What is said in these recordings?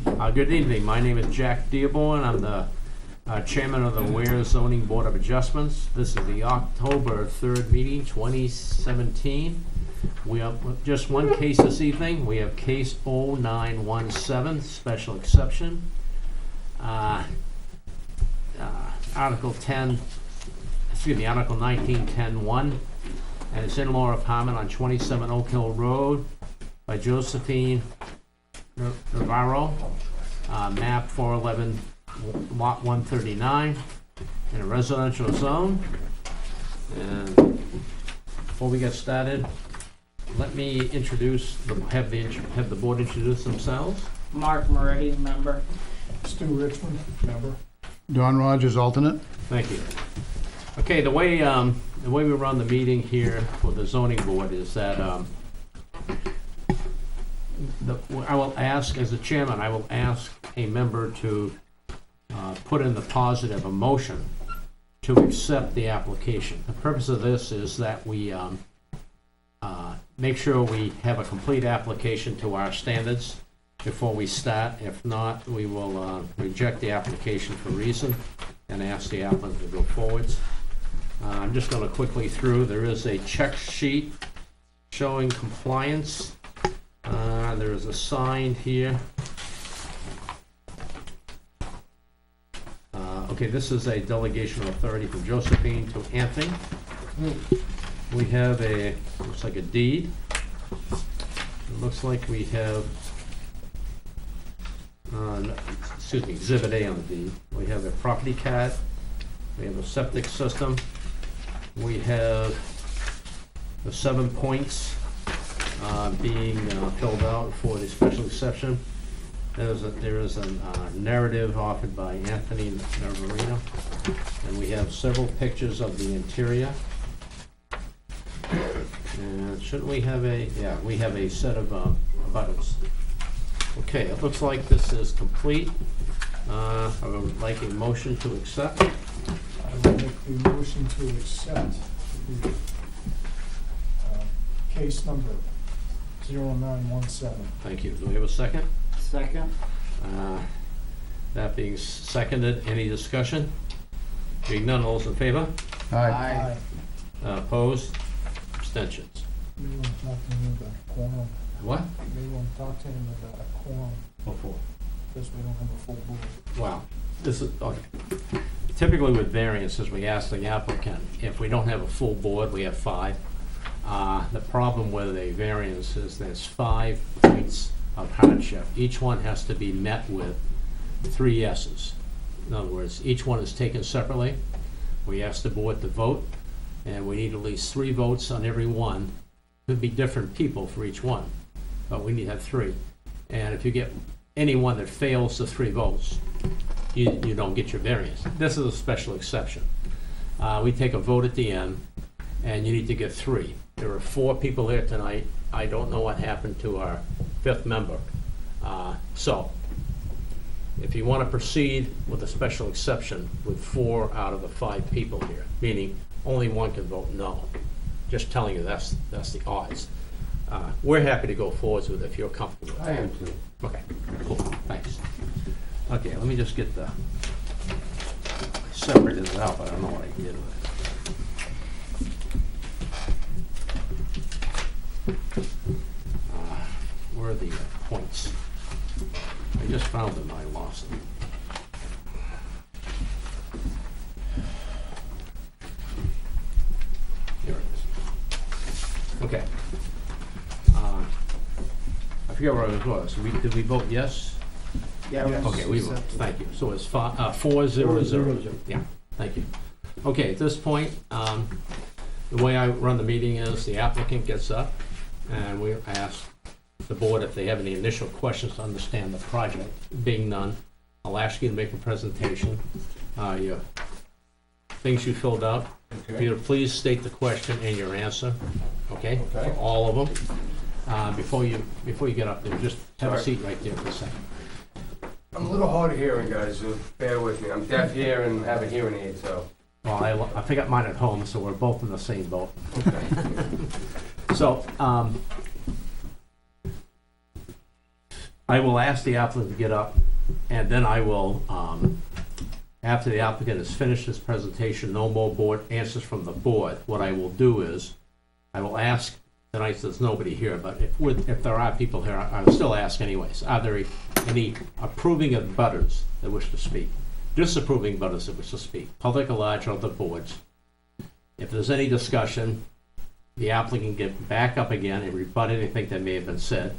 Good evening. My name is Jack Dearborn. I'm the chairman of the Weare Zoning Board of Adjustments. This is the October 3rd meeting, 2017. We have just one case this evening. We have case 0917, special exception. Article 1910-1, and it's in-law apartment on 27 Oak Hill Road by Josephine Navarro, map 411, lot 139, in a residential zone. And before we get started, let me have the board introduce themselves. Mark Moretti, member. Stu Richmond, member. Don Rogers, alternate. Thank you. Okay, the way we run the meeting here for the zoning board is that I will ask, as the chairman, I will ask a member to put in the positive a motion to accept the application. The purpose of this is that we make sure we have a complete application to our standards before we start. If not, we will reject the application for reason and ask the applicant to go forwards. I'm just going to quickly through. There is a check sheet showing compliance. There is a sign here. Okay, this is a delegation of authority from Josephine to Anthony. We have looks like a deed. It looks like we have, Exhibit A on the deed. We have a property card. We have a septic system. We have the 7 points being filled out for the special exception. There is a narrative offered by Anthony Navarino, and we have several pictures of the interior. And shouldn't we have we have a set of buttons. Okay, it looks like this is complete. I would like a motion to accept. I will make the motion to accept the case number 0917. Thank you. Do we have a second? Second. That being seconded, any discussion? Being none, all those in favor? Aye. Opposed? Abstentions? Maybe want to talk to him about a quorum. What? Maybe want to talk to him about a quorum, Before. because we don't have a full board. Wow. This is, okay. Typically with variances, we ask the applicant, if we don't have a full board, we have 5. The problem with a variance is there's 5 points of hardship. Each one has to be met with 3 yeses. In other words, each one is taken separately. We ask the board to vote, and we need at least 3 votes on every one. Could be different people for each one, but we need to have 3. And if you get any one that fails the 3 votes, you don't get your variance. This is a special exception. We take a vote at the end, and you need to get 3. There are 4 people here tonight. I don't know what happened to our 5th member. So, if you want to proceed with a special exception with 4 out of the 5 people here, meaning only one can vote no. Just telling you that's the odds. We're happy to go forwards with it if you're comfortable with it. I am too. Okay, cool, thanks. Okay, let me just get separated it out, I don't know what I did with it. Where are the points? I just found them, I lost them. Here it is. Okay. I forget where I was. Did we vote yes? Yeah. Yes. Okay, we voted, thank you. So it's 4-0-0. Yeah, thank you. Okay, at this point, the way I run the meeting is the applicant gets up and we ask the board if they have any initial questions to understand the project. Being none, I'll ask you to make a presentation. Your things you filled out. If you'd please state the question and your answer, okay? Okay. For all of them. Before you get up there, just have a Sorry. seat right there for a second. I'm a little hard of hearing, guys, so bear with me. I'm deaf here and have a hearing aid, so. Well, I forgot mine at home, so we're both in the same boat. Okay. So, I will ask the applicant to get up, and then I will, after the applicant has finished his presentation, no more board answers from the board. What I will do is, I will ask, tonight there's nobody here, but if there are people here, I will still ask anyways. Are there any approving of butters that wish to speak? Disapproving butters that wish to speak? Public at large or the boards? If there's any discussion, the applicant get back up again and rebut anything that may have been said.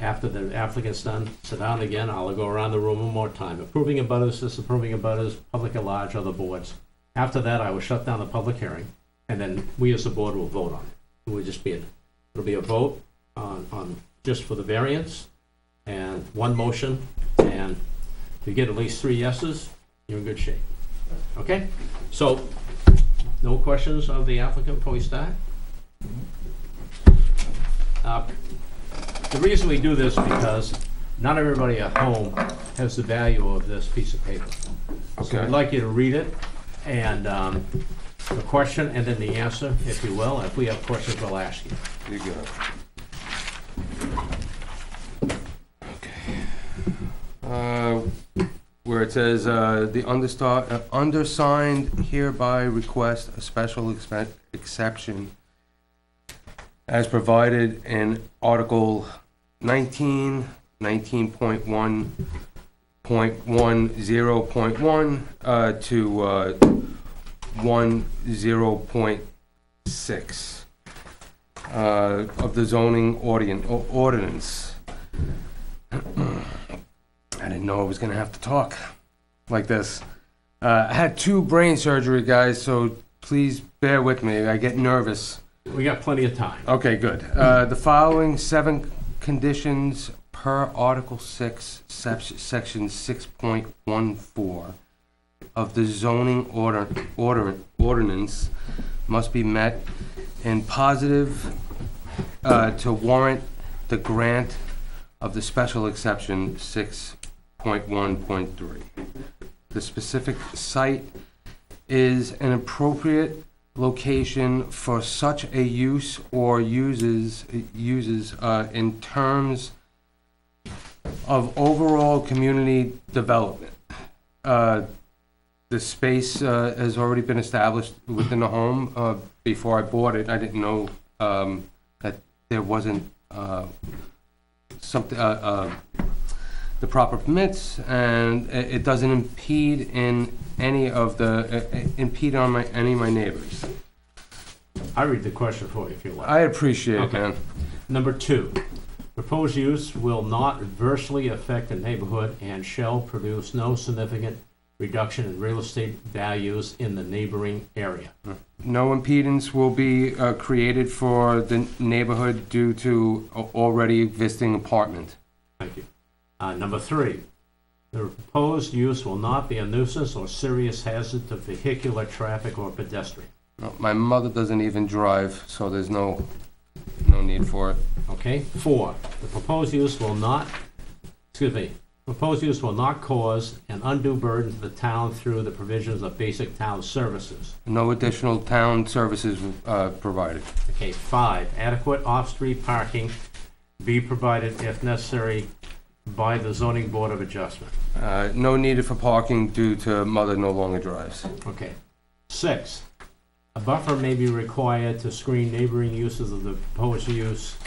After the applicant's done, sit down again, I'll go around the room one more time. Approving of butters, disapproving of butters, public at large, other boards. After that, I will shut down the public hearing, and then we as a board will vote on it. It will just be, it'll be a vote on just for the variance, and one motion, and if you get at least 3 yeses, you're in good shape. Okay? So, no questions of the applicant before we start? The reason we do this because not everybody at home has the value of this piece of paper. So Okay. I'd like you to read it and the question and then the answer, if you will. If we have questions, we'll ask you. You go. Okay. Where it says, the undersigned hereby request a special exception as provided in Article 19, 19.1.10.1 to 10.6 of the zoning ordinance. I didn't know I was gonna have to talk like this. I had 2 brain surgery, guys, so please bear with me. I get nervous. We got plenty of time. Okay, good. The following 7 conditions per Article 6, Section 6.14 of the zoning ordinance must be met in positive to warrant the grant of the special exception 6.1.3. The specific site is an appropriate location for such a use or uses in terms of overall community development. The space has already been established within the home. Before I bought it, I didn't know that there wasn't something the proper permits, and it doesn't impede in any of the impede on any of my neighbors. I read the question for you if you like. I appreciate it, Okay. man. Number 2, proposed use will not adversely affect the neighborhood and shall produce no significant reduction in real estate values in the neighboring area. No impedance will be created for the neighborhood due to already existing apartment. Thank you. Number 3, the proposed use will not be a nuisance or serious hazard to vehicular traffic or pedestrian. No, my mother doesn't even drive, so there's no need for it. Okay? 4, the proposed use will not cause an undue burden to the town through the provisions of basic town services. No additional town services provided. Okay, 5, adequate off-street parking be provided if necessary by the zoning board of adjustment. No needed for parking due to mother no longer drives. Okay. 6, a buffer may be required to screen neighboring uses of the proposed use.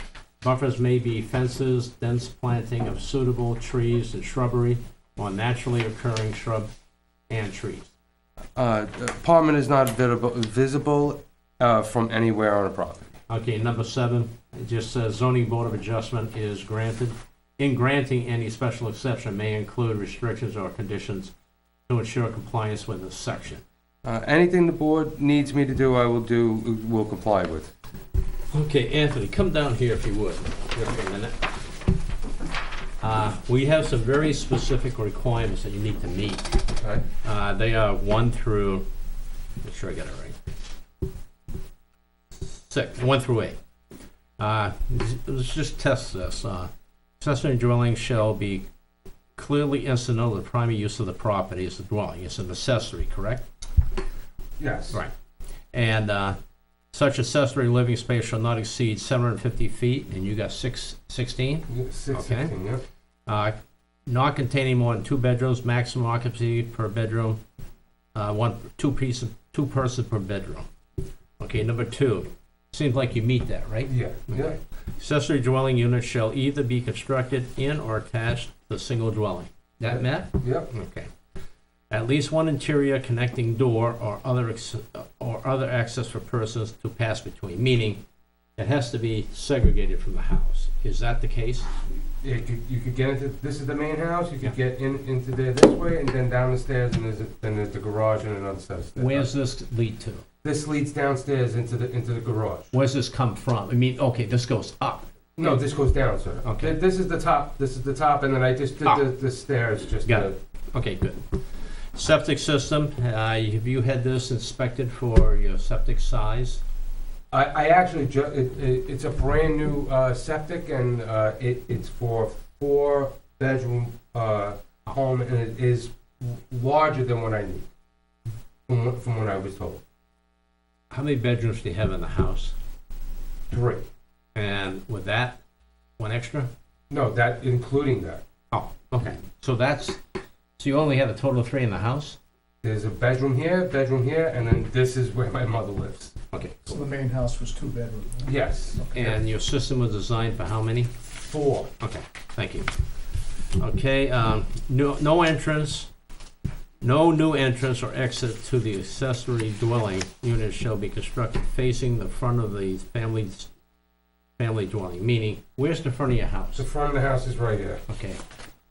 Buffers may be fences, dense planting of suitable trees and shrubbery, or naturally occurring shrub and trees. The apartment is not visible from anywhere on the property. Okay, number 7, it just says zoning board of adjustment is granted. In granting any special exception may include restrictions or conditions to ensure compliance with this section. Anything the board needs me to do, I will comply with. Okay, Anthony, come down here if you would, just for a minute. We have some very specific requirements that you need to meet. Okay. They are 1 through, make sure I got it right. 1 through 8. Let's just test this. Accessory dwelling shall be clearly incidental to the primary use of the property as the dwelling. It's an accessory, correct? Yes. Right. And such accessory living space shall not exceed 750 feet, and you got 616? 616, yeah. Not containing more than 2 bedrooms, maximum occupancy per bedroom, two person per bedroom. Okay, number 2, seems like you meet that, right? Yeah, yeah. Okay. Accessory dwelling units shall either be constructed in or attached to the single dwelling. That met? Yep. Okay. At least one interior connecting door or other access for persons to pass between, meaning it has to be segregated from the house. Is that the case? You could get into, this is the main house, you could get into there this way, and then down the stairs, and then there's the garage and another set of stairs. Where's this lead to? This leads downstairs into the garage. Where's this come from? I mean, okay, this goes up. No, this goes down, sir. Okay. This is the top, and then I just did the stairs, just Got to. it. Okay, good. Septic system, have you had this inspected for your septic size? I actually, it's a brand new septic, and it's for 4-bedroom home, and it is larger than what I need, from what I was told. How many bedrooms do you have in the house? 3. And with that, 1 extra? No, that, including that. Oh, okay. So you only have a total of 3 in the house? There's a bedroom here, and then this is where my mother lives. Okay, So cool. the main house was 2 bedrooms. huh? Yes. And your system was designed for how many? 4. Okay, thank you. Okay, no entrance, no new entrance or exit to the accessory dwelling unit shall be constructed facing the front of the family dwelling, meaning, where's the front of your house? The front of the house is right here. Okay,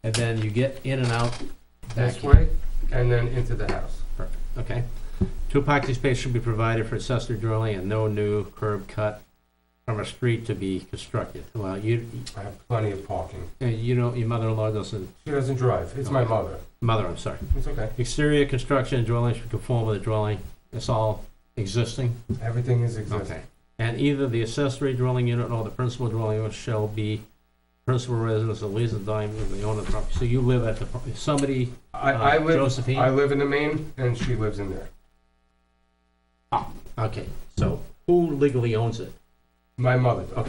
and then you get in and out back This here. way, and then into the house. Perfect, okay. 2 parking spaces should be provided for accessory dwelling and no new curb cut from a street to be constructed. Well, I have plenty of parking. your mother-in-law doesn't, She doesn't drive. It's my mother. I'm sorry. It's okay. Exterior construction and dwelling should conform with the dwelling. It's all existing? Everything is existing. Okay. And either the accessory dwelling unit or the principal dwelling unit shall be principal residence of Lisa Diamond of the owner of the property. So you live at the, somebody, I live. Josephine? I live in the main, and she lives in there. okay, so who legally owns it? My mother does.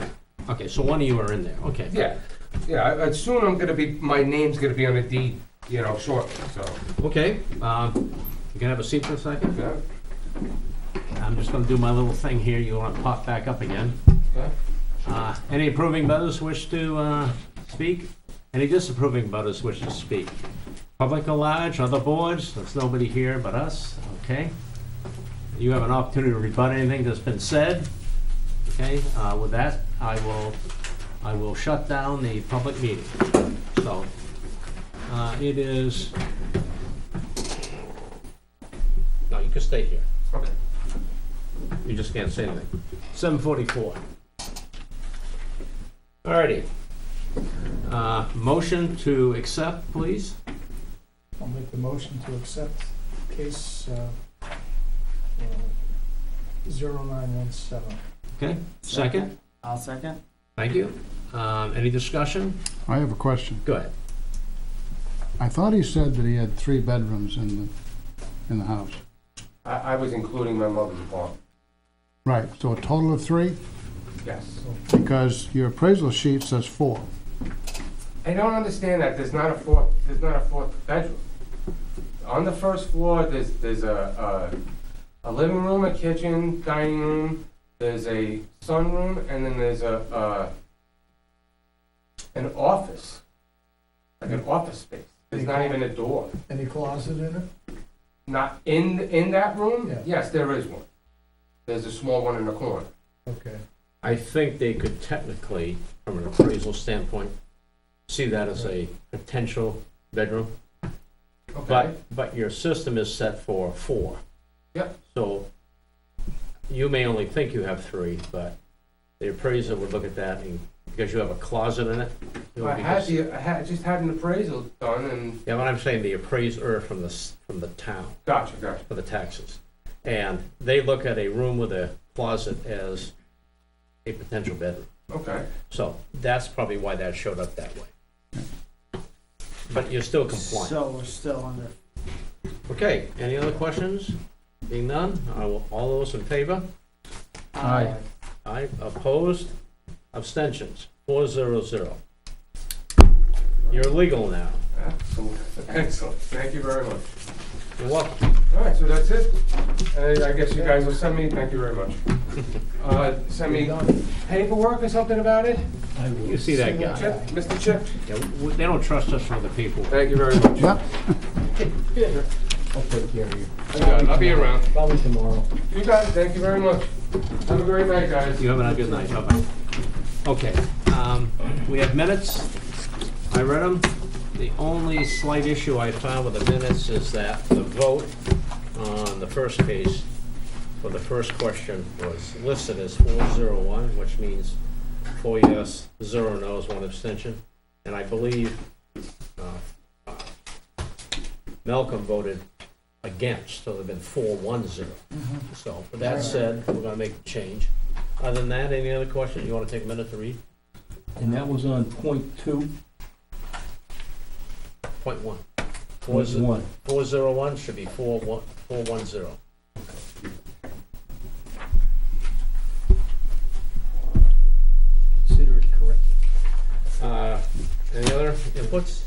Okay, so one of you are in there, okay. Yeah. Soon my name's gonna be on a deed, shortly. So. Okay, you can have a seat for a second? Yeah. I'm just gonna do my little thing here. You wanna pop back up again. Okay. Any approving butters wish to speak? Any disapproving butters wish to speak? Public at large, other boards, there's nobody here but us, okay? You have an opportunity to rebut anything that's been said. Okay, with that, I will shut down the public meeting. So, it is, no, you can stay here. Okay. You just can't say anything. 7:44. Alrighty. Motion to accept, please. I'll make the motion to accept case 0917. Okay, second. I'll second. Thank you. Any discussion? I have a question. Go ahead. I thought he said that he had 3 bedrooms in the house. I was including my mother's apartment. Right, so a total of 3? Yes. Because your appraisal sheet says 4. I don't understand that. There's not a fourth bedroom. On the first floor, there's a living room, a kitchen, dining room. There's a sunroom, and then there's an office, like an office space. There's not even a door. Any closet in it? Not in that room? Yeah. Yes, there is one. There's a small one in the corner. Okay. I think they could technically, from an appraisal standpoint, see that as a potential bedroom. Okay. But your system is set for 4. Yep. So you may only think you have 3, but the appraiser would look at that and, because you have a closet in it. it would be I just had an appraisal done, and Yeah, but I'm saying the appraiser from the town, gotcha. for the taxes. And they look at a room with a closet as a potential bedroom. Okay. So that's probably why that showed up that way. But you're still compliant. So we're still under. Okay, any other questions? Being none, all those in favor? Aye. Aye, opposed, abstentions, 400. All You're legal now. Absolutely. Excellent. Thank you very much. You're welcome. All right, so that's it. And I guess you guys will send me, thank you very much. Send me paperwork or something about it? You see that guy? Chip, Mr. Chip? Yeah, they don't trust us for the people. Thank you very much. Yep. I'll take care of you. I got it. I'll be around. Probably tomorrow. You guys, thank you very much. Have a great night, guys. You have a good night. Bye-bye. Okay, we have minutes. I read them. The only slight issue I found with the minutes is that the vote on the first case for the first question was listed as 401, which means 4 yes, 0 no's, 1 abstention. And I believe Malcolm voted against, so there've been 410. So, with that said, we're gonna make the change. Other than that, any other questions? You wanna take a minute to read? And that was on .2, Point 1. .1. 401 should be 410. Consider it correct. Any other inputs?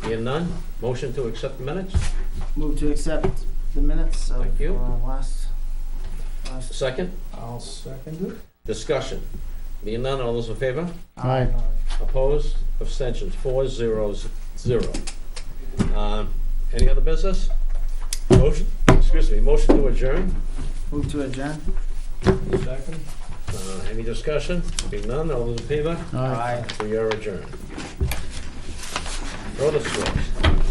Being none, motion to accept the minutes? Move to accept the minutes of Thank you. last. Second, I'll second it. discussion. Being none, all those in favor? Aye. Opposed? Abstentions? 400. Any other business? Motion, excuse me, motion to adjourn? Move to adjourn. Second. Any discussion? Being none, all those in favor? Aye. We are adjourned. Throw the switch.